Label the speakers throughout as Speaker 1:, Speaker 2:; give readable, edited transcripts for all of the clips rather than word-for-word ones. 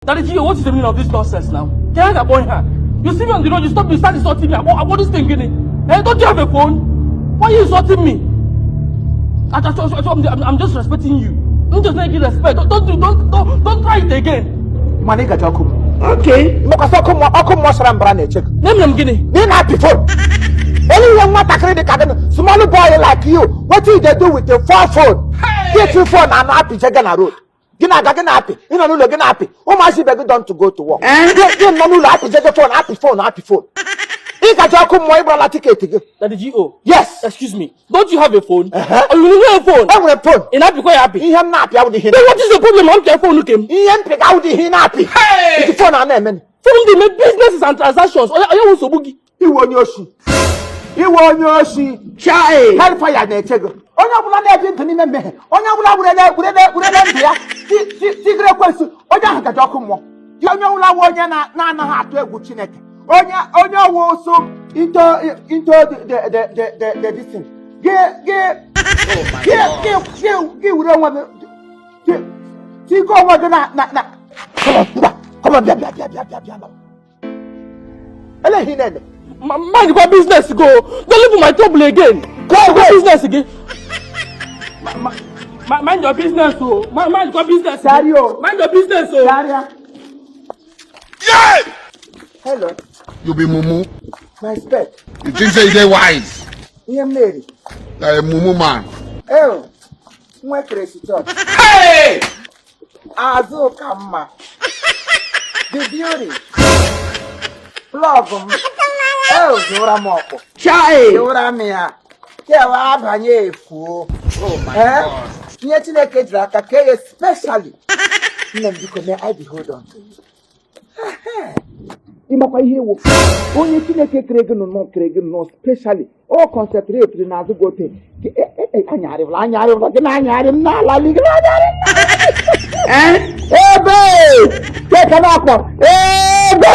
Speaker 1: Daddy G, what is the meaning of this nonsense now? Can I get boy here? You see me on the road, you start insulting me about this thing, Hey, don't you have a phone? Why are you insulting me? I'm just respecting you. Don't just make you respect. Don't try it again.
Speaker 2: Maniga Jacob. Okay.
Speaker 1: Name them Guinea.
Speaker 2: Then happy phone. Only one more credit card. Small boy like you. What do they do with your phone? Get your phone and happy Jagana road. Gina happy. You know, looking happy. Oh, my she begging done to go to work. Get no happy phone, happy phone. You can talk more about ticket.
Speaker 1: That is G.O.
Speaker 2: Yes.
Speaker 1: Excuse me. Don't you have a phone? Or you have a phone?
Speaker 2: I have a phone.
Speaker 1: In happy, quite happy.
Speaker 2: You have not happy.
Speaker 1: Then what is the problem? I'm your phone looking.
Speaker 2: You have pick out the happy. Hey! It's phone on them.
Speaker 1: Phone they make businesses and transactions. Are you also boogie?
Speaker 2: You want your shoe. You want your shoe. Chai. Hellfire netego. On your blood into me. On your blood, secret question. On your document. You know, na ha to Gucci. Onya also into the distance. Give we don't want to go over na. Come on,
Speaker 1: mind your business go. Don't live with my trouble again. Go business again. Mind your business, oh. Mind your business.
Speaker 2: Dario.
Speaker 1: Mind your business, oh.
Speaker 2: Daria.
Speaker 3: Yeah!
Speaker 2: Hello.
Speaker 3: You be mumu.
Speaker 2: My spec.
Speaker 3: You think say they wise?
Speaker 2: Yeah, Mary.
Speaker 3: Like a mumu man.
Speaker 2: Oh, my crazy talk.
Speaker 3: Hey!
Speaker 2: Azo Kama. The beauty. Love them. Oh, Zora Moko.
Speaker 1: Chai.
Speaker 2: Zora Mia. Kewa Banye Fu.
Speaker 3: Oh my God.
Speaker 2: Yet in a case like a case, especially. Because I be hold on to you. Imapa hiyo onye Chineke krege no krege no specially all concentrate na zo gote anyare gina na la liga ebe ke kana akwa ebe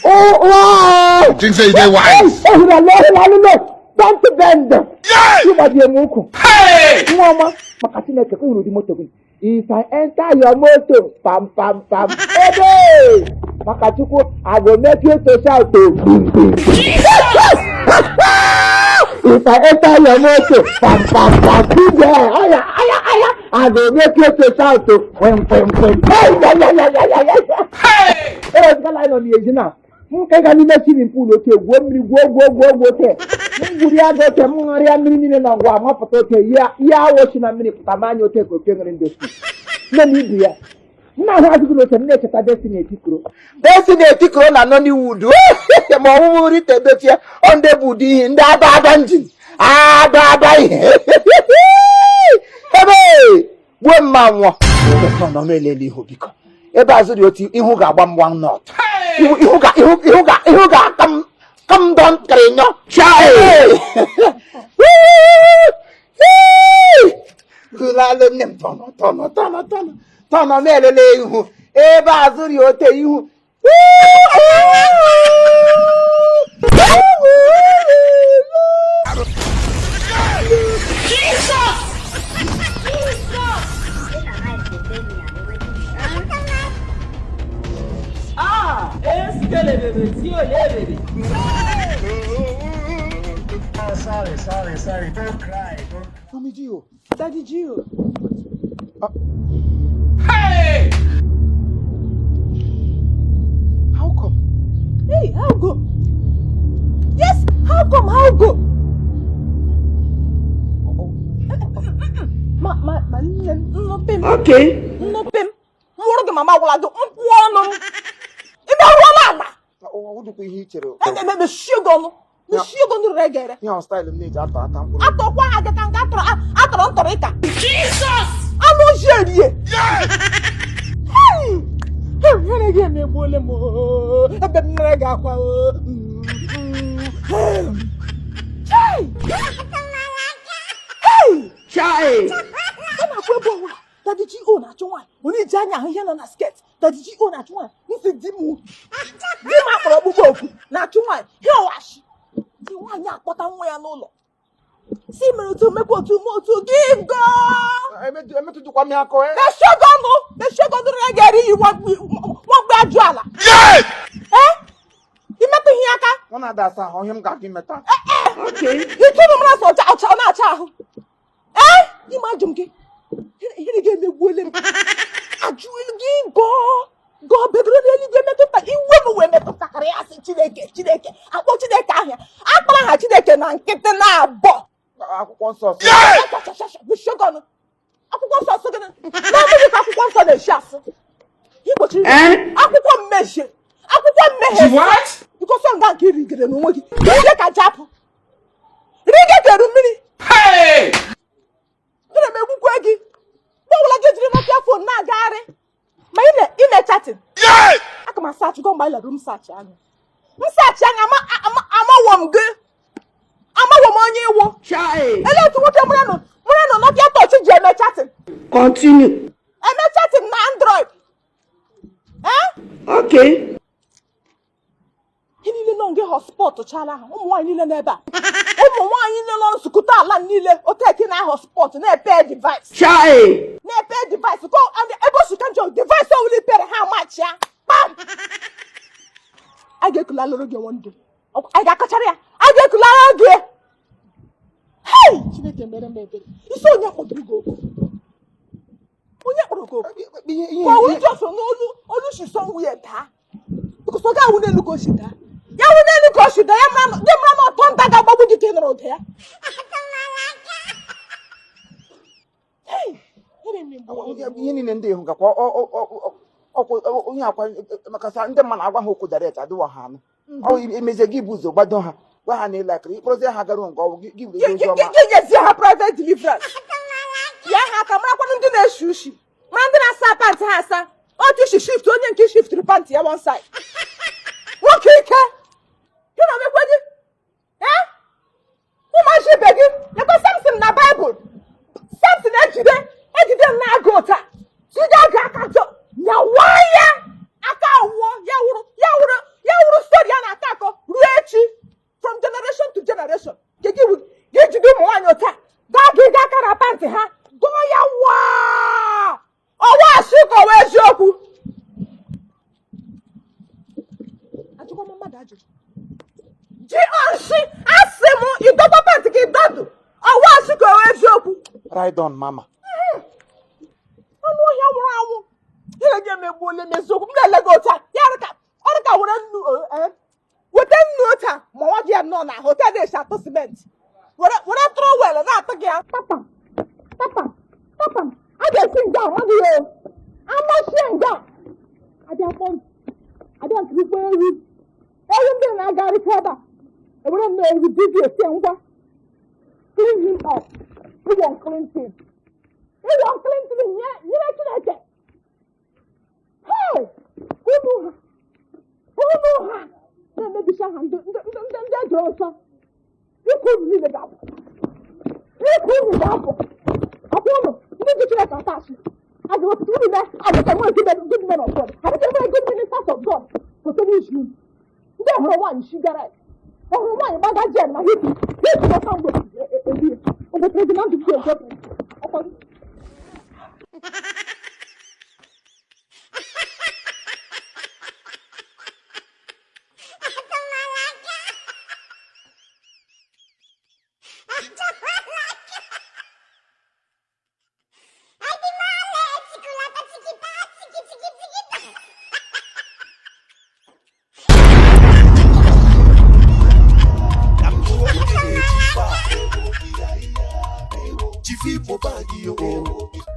Speaker 2: oh
Speaker 3: You think say they wise?
Speaker 2: oh la don't bend you ba die muku
Speaker 3: Hey!
Speaker 2: mama makati Chineke ko ru di moto bi. If I enter your motor, pam, hey! Makachuku, I will make you to shout. If I enter your motor, pam, I will make you to shout. Hey! Hey! Line on the edge now. Munga ni swimming pool okay, go. Munguria go te mungaria mini na ngwa mapoto te ya wo na mini putamanyo te ko kenga industry. Na ni dia. Na ha azigulo te ne cheta destiny tikro. Destiny tikro na no ni wood. Mo wuri te do tie on the budi nda ba njin. Hey! Wo manwo. Ko no meleli ho biko. Ebe azuri oti ihu ga agba mwan not. Ihu ga come down krenyo. Chai. Kulalo nem tono melele ihu. Ebe azuri ote ihu.
Speaker 4: Sorry, don't cry.
Speaker 2: Mommy G.O, Daddy G.O.
Speaker 3: Hey!
Speaker 2: How come?
Speaker 5: Hey, how go? Yes, how come? No pim.
Speaker 2: Okay.
Speaker 5: No pim. What do mama will do? One. If I want
Speaker 2: What do you hear?
Speaker 5: and the sugar. The sugar reggae.
Speaker 2: You style of nature.
Speaker 5: I thought why I get an
Speaker 3: Jesus!
Speaker 5: I'm not sure yet.
Speaker 3: Yeah!
Speaker 5: I'm gonna get me a bullet. I've been mega. Hey!
Speaker 2: Chai!
Speaker 5: Daddy G.O na chwa. Oni janya here na skirt. Daddy G.O na chwa. Nse dimu. Dima pro buboku na chwa. Here wash. Di wanya akpota nwa ya n'ụlọ. See me to make what to give God.
Speaker 2: I met to come here.
Speaker 5: The sugar reggae you want bad jala. Eh? You met the hiaka?
Speaker 2: One of that's how him got him.
Speaker 5: Okay. You told him that's what eh? Imagine he gave me willing. I will give God. God be really give me to take you women to Takarias Chideke. I go to the car here. I can't have Chideke and get the nabo. We should go. I could go so good. Nobody can go the shots. You go to I could go measure. I could go measure.
Speaker 3: What?
Speaker 5: Because I'm not giving it a movie. You get a chap. You get a mini.
Speaker 3: Hey!
Speaker 5: You know, me, what will I get you not careful now, Gary? My in a chatting.
Speaker 3: Yeah!
Speaker 5: I come search go by the room search. I'm a woman girl. I'm a woman you.
Speaker 6: Chai.
Speaker 5: I like to what I'm not yet touching Jenna chatting.
Speaker 6: Continue.
Speaker 5: I'm not chatting Android. Eh?
Speaker 6: Okay.
Speaker 5: He need no get hotspot to chala. Why need never? Why you no scooter land nile or taking a hotspot and a pair device.
Speaker 6: Chai.
Speaker 5: Na pay device go and the able to control device only pay how much ya? Bam! I get to lalo again one day. I got kacharia. I get to lalo again. Hey! Chineke mere mebe. Iso onya kodrugo. Onya kodrugo. But we just no she somewhere da. Because oga won elu go shida. Ya won elu go shida. Ya mama ton daga babu di tenro there. Hey!
Speaker 2: Ihe niile ndị ihu gakwa onye akwa maka ndị mmadụ agwa ha okwu direct adịwa ha anụ ọ emezie gị bụ ụzọ gbado ha gwa ha na ịlakịrị ịkpọrọzie ha gara nke ọgwụ gị bụ ezi ọma
Speaker 5: Gị ha private deliverance. Ya ha ka marakwanụ ndị na-eshi ushi mara ndị na-asa pantị ha asa otu isi shift onye nke shiftiri pantị ya one side. Nwoke ike gị na omekwe gị ụmụaji ibe gị lekwa Samson na Baịbụl Samson ejide na-aga ụta sija ga aka jọ ya waya aka awụọ ya wụrụ story ya na-aka akọ ruo echi from generation to generation ga-ejide ụmụ nwaanyị ụta ga aka na pantị ha gụọ ya waa ọwa asị ka ọwa eziokwu ajụkwa mmadụ ajụjụ ji ọsị asị m ịdọta pantị gị dọdụ ọwa asị ka ọwa eziokwu
Speaker 2: right on mama
Speaker 5: ọnụ ọhịa nwụrụ anwụ ihe ga-emegbu ole meziokwu m na-ele gị ụta ya ọrịka weta nnu ụta ma nwa gị ya nọ na hotel na-eshi atụ simenti were tụrụ wel na-atụ gị ya papam a ga-esi nga mmadụ ya amachie nga adịa nkirikwa ewu ndị na-agarịcha ebe a ewere m na-eri vidiyo sie ngwa clean him up ịwọ Clinton nyere Chineke ụmụ ha na-emebisa ha ndị eji ọsọ ikwu unu niile ga-abụ akwụ ụlọ ndị ji Chineke atachị a ga-ewepụta unu na adịka nwe good men of God adịka nwe good ministers of God kwesịrị isi ndị ọhụrụ nwaanyị shigara ọhụrụ nwaanyị gbaga jen na hipi ọka mgbe ebie obotere gị na ndụ gị ejepụ ọkwa
Speaker 7: Chiefimocomedylatest.